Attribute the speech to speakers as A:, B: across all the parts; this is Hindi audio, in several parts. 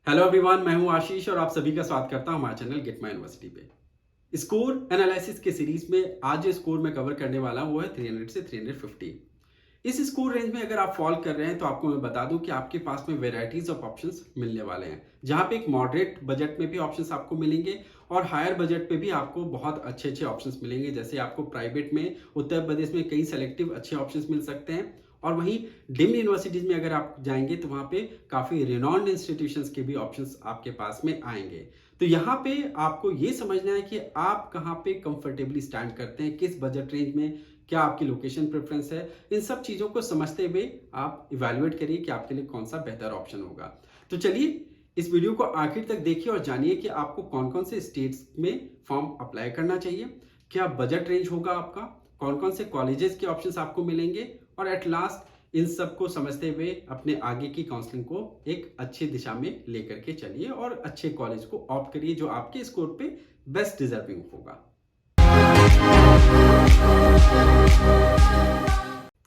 A: हेलो एवरीवन, मैं हूं आशीष और आप सभी का स्वागत करता हूं हमारे चैनल गेट माय यूनिवर्सिटी पे। स्कोर एनालिसिस के सीरीज में आज जो स्कोर मैं कवर करने वाला हूं वो है 300 से 350। इस स्कोर रेंज में अगर आप फॉल कर रहे हैं तो आपको मैं बता दूं कि आपके पास में वेराइटीज ऑफ ऑप्शंस मिलने वाले हैं, जहां पे एक मॉडरेट बजट में भी ऑप्शंस आपको मिलेंगे और हायर बजट पे भी आपको बहुत अच्छे अच्छे ऑप्शंस मिलेंगे। जैसे आपको प्राइवेट में उत्तर प्रदेश में कई सेलेक्टिव अच्छे ऑप्शंस मिल सकते हैं और वहीं डिम्ड यूनिवर्सिटीज में अगर आप जाएंगे तो वहां पे काफी रिनॉन्ड इंस्टीट्यूशंस के भी ऑप्शंस आपके पास में आएंगे। तो यहाँ पे आपको ये समझना है कि आप कहाँ पे कंफर्टेबली स्टैंड करते हैं, किस बजट रेंज में, क्या आपकी लोकेशन प्रेफरेंस है। इन सब चीजों को समझते हुए आप इवैल्यूएट करिए कि आपके लिए कौन सा बेहतर ऑप्शन होगा। तो चलिए इस वीडियो को आखिर तक देखिए और जानिए कि आपको कौन कौन से स्टेट्स में फॉर्म अप्लाई करना चाहिए, क्या बजट रेंज होगा आपका, कौन कौन से कॉलेजेस के ऑप्शंस आपको मिलेंगे और एट लास्ट इन सब को समझते हुए अपने आगे की काउंसलिंग को एक अच्छी दिशा में लेकर के चलिए और अच्छे कॉलेज को ऑप्ट करिए जो आपके स्कोर पे बेस्ट डिजर्विंग होगा।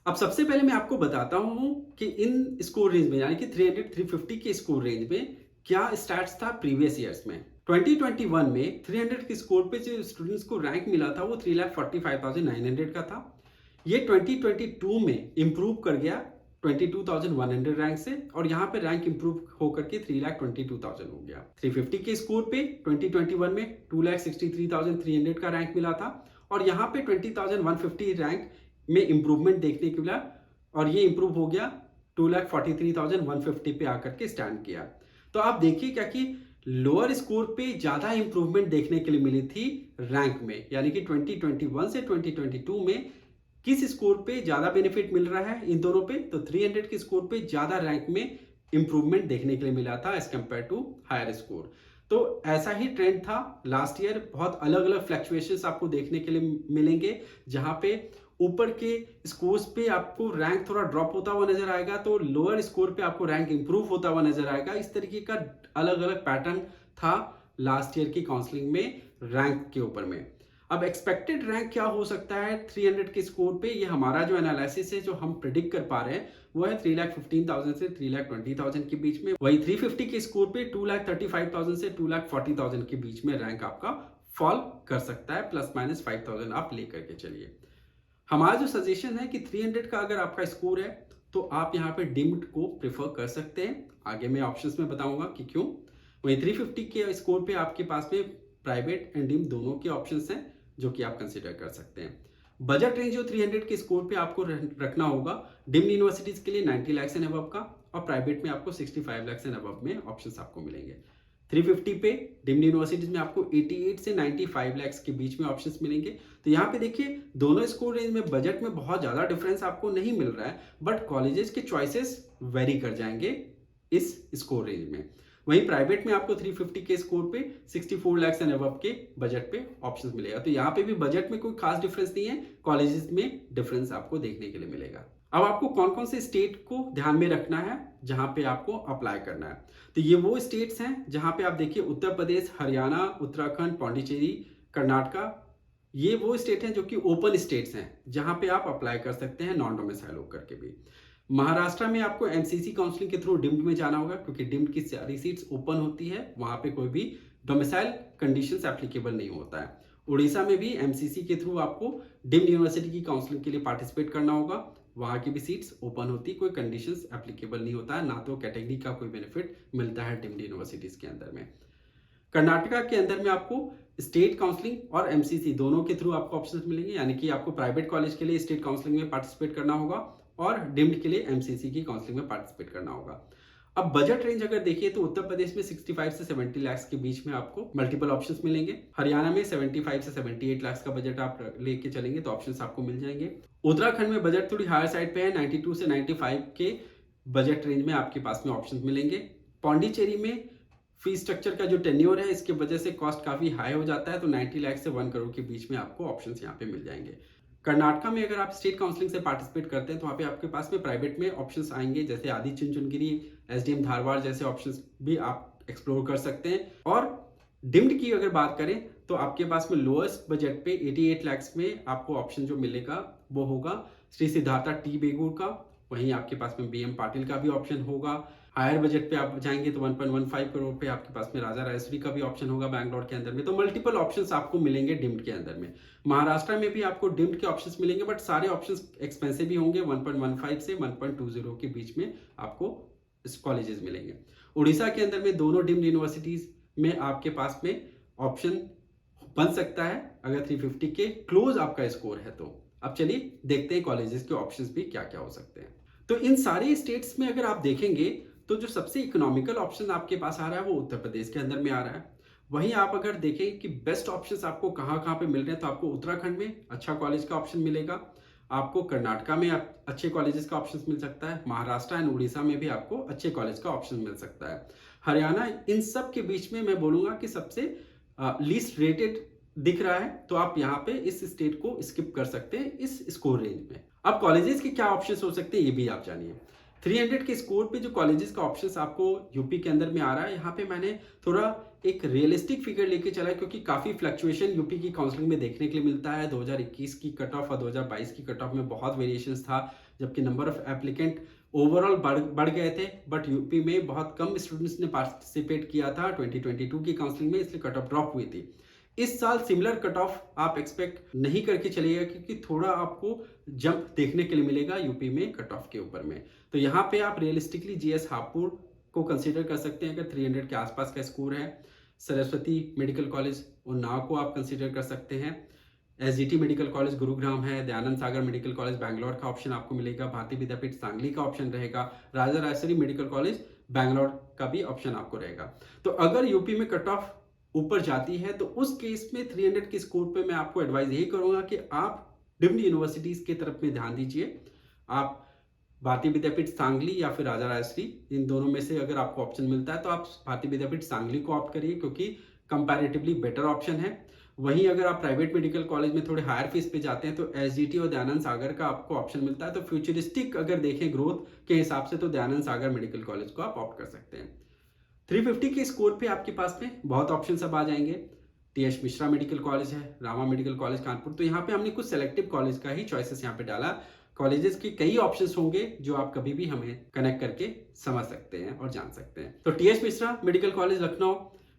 A: अब सबसे पहले मैं आपको बताता हूं कि इन स्कोर रेंज में यानी कि 300 350 के स्कोर रेंज में क्या स्टैट्स था प्रीवियस ईयर्स में। 2021 में 300 के स्कोर पे जो स्टूडेंट्स को रैंक मिला था वो 3,45,900 का था। ये 2022 में इंप्रूव कर गया 22,100 रैंक से और यहाँ पे रैंक इंप्रूव होकर के 3,22,000 हो गया। 350 के स्कोर पे 2021 में 2,63,300 का रैंक मिला था और यहाँ पे 20,150 रैंक में इंप्रूवमेंट देखने को मिला और ये इंप्रूव हो गया 2,43,150 पे आकर के स्टैंड किया। तो आप देखिए क्या कि लोअर स्कोर पे ज्यादा इंप्रूवमेंट देखने के लिए मिली थी रैंक में, यानी कि 2021 से 2022 में किस स्कोर पे ज्यादा बेनिफिट मिल रहा है इन दोनों पे, तो 300 के स्कोर पे ज्यादा रैंक में इंप्रूवमेंट देखने के लिए मिला था as compare to higher score. तो ऐसा ही ट्रेंड था लास्ट ईयर। बहुत अलग अलग फ्लक्चुएशंस आपको देखने के लिए मिलेंगे, जहां पे ऊपर के स्कोर्स पे आपको रैंक थोड़ा ड्रॉप होता हुआ नजर आएगा तो लोअर स्कोर पे आपको रैंक इंप्रूव होता हुआ नजर आएगा। इस तरीके का अलग अलग पैटर्न था लास्ट ईयर की काउंसलिंग में रैंक के ऊपर में। अब एक्सपेक्टेड रैंक क्या हो सकता है 300 के स्कोर पे, ये हमारा जो एनालिसिस है जो हम प्रिडिक्ट कर पा रहे हैं वो है 3,15,000 से 3,20,000 के बीच में। वही 350 के स्कोर पे 2,35,000 से 2,40,000 के बीच में रैंक आपका फॉल कर सकता है, प्लस माइनस 5,000 आप लेकर के चलिए। हमारा जो सजेशन है कि 300 का अगर आपका स्कोर है तो आप यहाँ पे डिम्ड को प्रेफर कर सकते हैं। आगे मैं ऑप्शंस में बताऊंगा कि क्यों। वहीं 350 के स्कोर पे आपके पास में प्राइवेट एंड डिम्ड दोनों के ऑप्शंस हैं जो कि आप कंसीडर कर सकते हैं। बजट रेंज जो 300 के स्कोर पे आपको रखना होगा डिम्ड यूनिवर्सिटीज के लिए 90 लाख एंड अबव का और प्राइवेट में आपको 65 लाख एंड अबव में ऑप्शंस आपको मिलेंगे। 350 पे डिम्ड यूनिवर्सिटीज में आपको 88 से 95 लाख के बीच में ऑप्शंस मिलेंगे। तो यहाँ पे देखिए दोनों स्कोर रेंज में बजट में बहुत ज्यादा डिफरेंस आपको नहीं मिल रहा है, बट कॉलेजेस के चॉइसेस वेरी कर जाएंगे इस स्कोर रेंज में। वहीं प्राइवेट में आपको 350 के स्कोर पे 64 लाख एंड अबव के बजट पे ऑप्शंस मिलेगा। तो यहाँ पे भी बजट में कोई खास डिफरेंस नहीं है, कॉलेजेस में डिफरेंस आपको देखने के लिए मिलेगा। अब आपको कौन कौन से स्टेट को ध्यान में रखना है जहां पे आपको अप्लाई करना है, तो ये वो स्टेट्स हैं जहां पे आप देखिए उत्तर प्रदेश, हरियाणा, उत्तराखंड, पौंडीचेरी, कर्नाटका, ये वो स्टेट हैं जो कि ओपन स्टेट्स हैं जहां पे आप अप्लाई कर सकते हैं नॉन डोमिसाइल होकर के भी। महाराष्ट्र में आपको एमसीसी काउंसलिंग के थ्रू डिम्ड में जाना होगा क्योंकि डिम्ड की सारी सीट्स ओपन होती है, वहां पे कोई भी डोमिसाइल कंडीशंस एप्लीकेबल नहीं होता है। उड़ीसा में भी एमसीसी के थ्रू आपको डिम्ड यूनिवर्सिटी की काउंसलिंग के लिए पार्टिसिपेट करना होगा, वहां की भी सीट्स ओपन होती, कोई कंडीशंस एप्लीकेबल नहीं होता है, ना तो कैटेगरी का कोई बेनिफिट मिलता है डिम्ड यूनिवर्सिटीज के अंदर में। कर्नाटका के अंदर में आपको स्टेट काउंसलिंग और एमसीसी दोनों के थ्रू आपको ऑप्शंस मिलेंगे, यानी कि आपको प्राइवेट कॉलेज के लिए स्टेट काउंसलिंग में पार्टिसिपेट करना होगा और डिम्ड के लिए एमसीसी की काउंसलिंग में पार्टिसिपेट करना होगा। अब बजट रेंज अगर देखिए तो उत्तर प्रदेश में 65 से 70 लाख के बीच में आपको मल्टीपल ऑप्शंस मिलेंगे। हरियाणा में 75 से 78 लाख का बजट आप लेके चलेंगे तो ऑप्शंस आपको मिल जाएंगे। उत्तराखंड में बजट थोड़ी हायर साइड पे है, 92 से 95 के बजट रेंज में आपके पास में ऑप्शंस मिलेंगे। पौंडीचेरी में फीस स्ट्रक्चर का जो टेन्योर है इसके वजह से कॉस्ट काफी हाई हो जाता है, तो 90 लाख से 1 करोड़ के बीच में आपको ऑप्शंस यहाँ पे मिल जाएंगे। कर्नाटका में अगर आप स्टेट काउंसलिंग से पार्टिसिपेट करते हैं तो वहाँ पे आपके पास में प्राइवेट में ऑप्शंस आएंगे, जैसे आदि चुनचुनगिरी, एसडीएम धारवाड़ जैसे ऑप्शंस भी आप एक्सप्लोर कर सकते हैं। और डिम्ड की अगर बात करें तो आपके पास में लोएस्ट बजट पे 88 लाख में आपको ऑप्शन जो मिलेगा वो होगा श्री सिद्धार्था टी बेगूर का, वहीं आपके पास में बीएम पाटिल का भी ऑप्शन होगा। हायर बजट पे आप जाएंगे तो 1.15 करोड़ पे आपके पास में राजा राजेश्वरी का भी ऑप्शन होगा बैंगलोर के अंदर में। तो मल्टीपल ऑप्शंस आपको मिलेंगे डिम्ड के अंदर में। महाराष्ट्र में भी आपको डिम्ड के ऑप्शंस मिलेंगे, बट सारे ऑप्शंस एक्सपेंसिव ही होंगे। 1.15 से 1.20 के बीच में आपको कॉलेजेस मिलेंगे। उड़ीसा के अंदर में दोनों डिम्ड यूनिवर्सिटीज में आपके पास में ऑप्शन बन सकता है अगर 350 के क्लोज आपका स्कोर है तो। अब चलिए देखते हैं कॉलेजेस के ऑप्शंस भी क्या क्या हो सकते हैं। तो इन सारे स्टेट्स में अगर आप देखेंगे तो जो सबसे इकोनॉमिकल ऑप्शन आपके पास आ रहा है वो उत्तर प्रदेश के अंदर में आ रहा है। वहीं आप अगर देखें कि बेस्ट ऑप्शंस आपको कहाँ कहाँ पे मिल रहे हैं, तो आपको उत्तराखंड में अच्छा कॉलेज का ऑप्शन मिलेगा, आपको कर्नाटका में अच्छे कॉलेजेस का ऑप्शन मिल सकता है, महाराष्ट्र एंड उड़ीसा में भी आपको अच्छे कॉलेज का ऑप्शन मिल सकता है। हरियाणा इन सब के बीच में मैं बोलूंगा कि सबसे लीस्ट रेटेड दिख रहा है, तो आप यहाँ पे इस स्टेट को स्किप कर सकते हैं इस स्कोर रेंज में। अब कॉलेजेस के क्या ऑप्शंस हो सकते हैं ये भी आप जानिए। 300 के स्कोर पे जो कॉलेजेस का ऑप्शंस आपको यूपी के अंदर में आ रहा है, यहाँ पे मैंने थोड़ा एक रियलिस्टिक फिगर लेके चला है, क्योंकि काफी फ्लक्चुएशन यूपी की काउंसलिंग में देखने के लिए मिलता है। 2021 की कट ऑफ और 2022 की कट ऑफ में बहुत वेरिएशंस था, जबकि नंबर ऑफ एप्लीकेंट ओवरऑल बढ़ गए थे, बट यूपी में बहुत कम स्टूडेंट्स ने पार्टिसिपेट किया था 2022 की काउंसलिंग में, इसलिए कट ऑफ ड्रॉप हुई थी। इस साल सिमिलर कट ऑफ आप एक्सपेक्ट नहीं करके चलिएगा, क्योंकि थोड़ा आपको जंप देखने के लिए मिलेगा यूपी में कट ऑफ के ऊपर में। तो यहाँ पे आप रियलिस्टिकली जीएस हापुड़ को कंसीडर कर सकते हैं अगर 300 के आसपास का स्कोर है। सरस्वती मेडिकल कॉलेज उन्नाव को आप कंसीडर कर सकते हैं। एसजीटी मेडिकल कॉलेज गुरुग्राम है। दयानंद सागर मेडिकल कॉलेज बैंगलोर का ऑप्शन आपको मिलेगा। भारतीय विद्यापीठ सांगली का ऑप्शन रहेगा। राजा राजेश्वरी मेडिकल कॉलेज बैंगलोर का भी ऑप्शन आपको रहेगा। तो अगर यूपी में कट ऑफ ऊपर जाती है तो उस केस में 300 के स्कोर पे मैं आपको एडवाइस यही करूंगा कि आप डिम्ड यूनिवर्सिटीज के तरफ में ध्यान दीजिए। आप भारतीय विद्यापीठ सांगली या फिर राजा राजेश्वरी, इन दोनों में से अगर आपको ऑप्शन मिलता है तो आप भारतीय विद्यापीठ सांगली को ऑप्ट करिए, क्योंकि कंपैरेटिवली बेटर ऑप्शन है। वहीं अगर आप प्राइवेट मेडिकल कॉलेज में थोड़े हायर फीस पे जाते हैं तो एसजीटी और दयानंद सागर का आपको ऑप्शन मिलता है। तो फ्यूचरिस्टिक अगर देखें ग्रोथ के हिसाब से तो दयानंद सागर मेडिकल कॉलेज को आप ऑप्ट कर सकते हैं। 350 के स्कोर पे आपके पास में बहुत ऑप्शन सब आ जाएंगे। टीएस मिश्रा मेडिकल कॉलेज है, रामा मेडिकल कॉलेज कानपुर। तो यहाँ पे हमने कुछ सेलेक्टिव कॉलेज का ही चॉइसेस यहाँ पे डाला। कॉलेजेस के कई ऑप्शंस होंगे जो आप कभी भी हमें कनेक्ट करके समझ सकते हैं और जान सकते हैं। तो TS Mishra medical college Lucknow,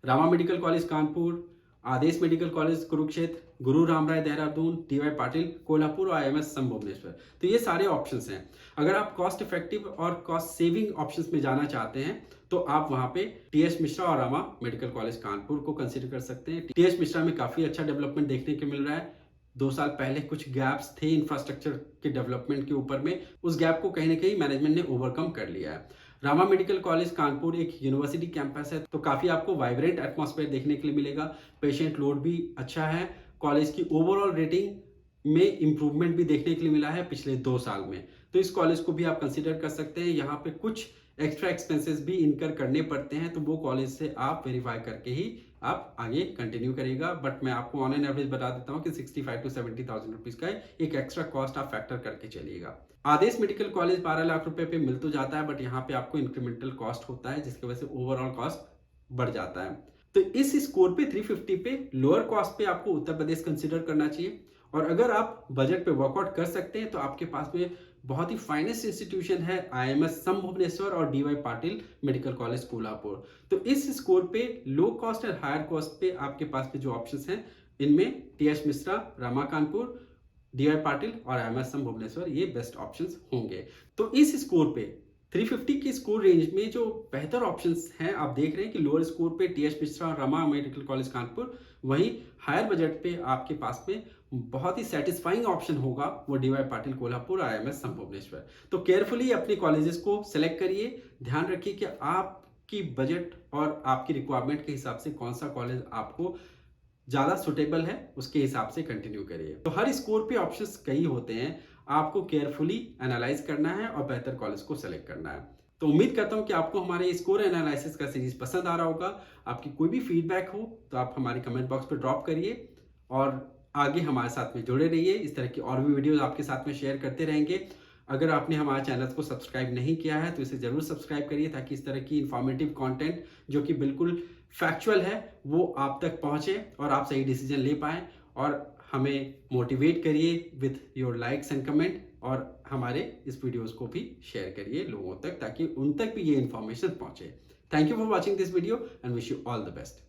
A: Rama medical college Kanpur, Aadesh medical college Kurukshetra, Guru Ramrai Dehradun, TY Patil Kolhapur और आईएमएस सम भुवनेश्वर। तो ये सारे ऑप्शंस हैं। अगर आप कॉस्ट इफेक्टिव और कॉस्ट सेविंग ऑप्शंस में जाना चाहते हैं तो आप वहां पे टीएस मिश्रा और रामा मेडिकल कॉलेज कानपुर को कंसीडर कर सकते हैं। टीएस मिश्रा में काफी अच्छा डेवलपमेंट देखने को मिल रहा है। 2 साल पहले कुछ गैप्स थे इंफ्रास्ट्रक्चर के डेवलपमेंट के ऊपर में, उस गैप को कहीं ना कहीं मैनेजमेंट ने ओवरकम कर लिया है। रामा मेडिकल कॉलेज कानपुर एक यूनिवर्सिटी कैंपस है, तो काफी आपको वाइब्रेंट एटमॉस्फेयर देखने के लिए मिलेगा। पेशेंट लोड भी अच्छा है। कॉलेज की ओवरऑल रेटिंग में इंप्रूवमेंट भी देखने के लिए मिला है पिछले 2 साल में। तो इस कॉलेज को भी आप कंसीडर कर सकते हैं। यहाँ पे कुछ एक्स्ट्रा एक्सपेंसेस भी इनकर करने पड़ते हैं, तो वो कॉलेज से आप वेरीफाई करके ही आप आगे कंटिन्यू करेगा। बट मैं आपको ऑन एन एवरेज बता देता हूँ कि 65 to 70,000 रुपीज का एक एक्स्ट्रा कॉस्ट आप फैक्टर करके चलिएगा। आदेश मेडिकल कॉलेज 12 लाख रुपए पे मिल तो जाता है, बट यहाँ पे आपको इंक्रीमेंटल कॉस्ट होता है, जिसकी वजह से ओवरऑल कॉस्ट बढ़ जाता है। तो इस स्कोर पे 350 पे लोअर कॉस्ट पे आपको उत्तर प्रदेश कंसिडर करना चाहिए। और अगर आप बजट पे वर्कआउट कर सकते हैं तो आपके पास में बहुत ही फाइनेस्ट इंस्टीट्यूशन है आईएमएस सम भुवनेश्वर और DY Patil medical college Kolhapur. तो इस स्कोर पे लो कॉस्ट और हायर कॉस्ट पे आपके पास में जो ऑप्शंस हैं, इनमें टीएस मिश्रा, रामा कानपुर, डीवाई पाटिल और आईएमएस सम भुवनेश्वर ये बेस्ट ऑप्शंस होंगे। तो इस स्कोर पे 350 की स्कोर रेंज में जो बेहतर ऑप्शंस हैं, आप देख रहे हैं कि लोअर स्कोर पे टीएस मिश्रा और रामा मेडिकल कॉलेज कानपुर, वहीं हायर बजट पे आपके पास में बहुत ही सेटिस्फाइंग ऑप्शन होगा वो D Y Patil Kolhapur, IMS SUM Bhubaneswar. तो केयरफुली अपने कॉलेजेस को सिलेक्ट करिए। ध्यान रखिए कि आपकी बजट और आपकी रिक्वायरमेंट के हिसाब से कौन सा कॉलेज आपको ज्यादा सुटेबल है, उसके हिसाब से कंटिन्यू करिए। तो हर स्कोर पे ऑप्शंस कई होते हैं, आपको केयरफुली एनालाइज करना है और बेहतर कॉलेज को सेलेक्ट करना है। तो उम्मीद करता हूं कि आपको हमारे स्कोर एनालिसिस का सीरीज पसंद आ रहा होगा। आपकी कोई भी फीडबैक हो तो आप हमारे कमेंट बॉक्स पे ड्रॉप करिए और आगे हमारे साथ में जुड़े रहिए। इस तरह की और भी वीडियोस आपके साथ में शेयर करते रहेंगे। अगर आपने हमारे चैनल को सब्सक्राइब नहीं किया है तो इसे जरूर सब्सक्राइब करिए, ताकि इस तरह की इंफॉर्मेटिव कंटेंट जो कि बिल्कुल फैक्चुअल है वो आप तक पहुंचे और आप सही डिसीजन ले पाएं। और हमें मोटिवेट करिए with your likes and comment. और हमारे इस वीडियोस को भी शेयर करिए लोगों तक, ताकि उन तक भी ये इन्फॉर्मेशन पहुंचे। Thank you for watching this video and wish you all the best.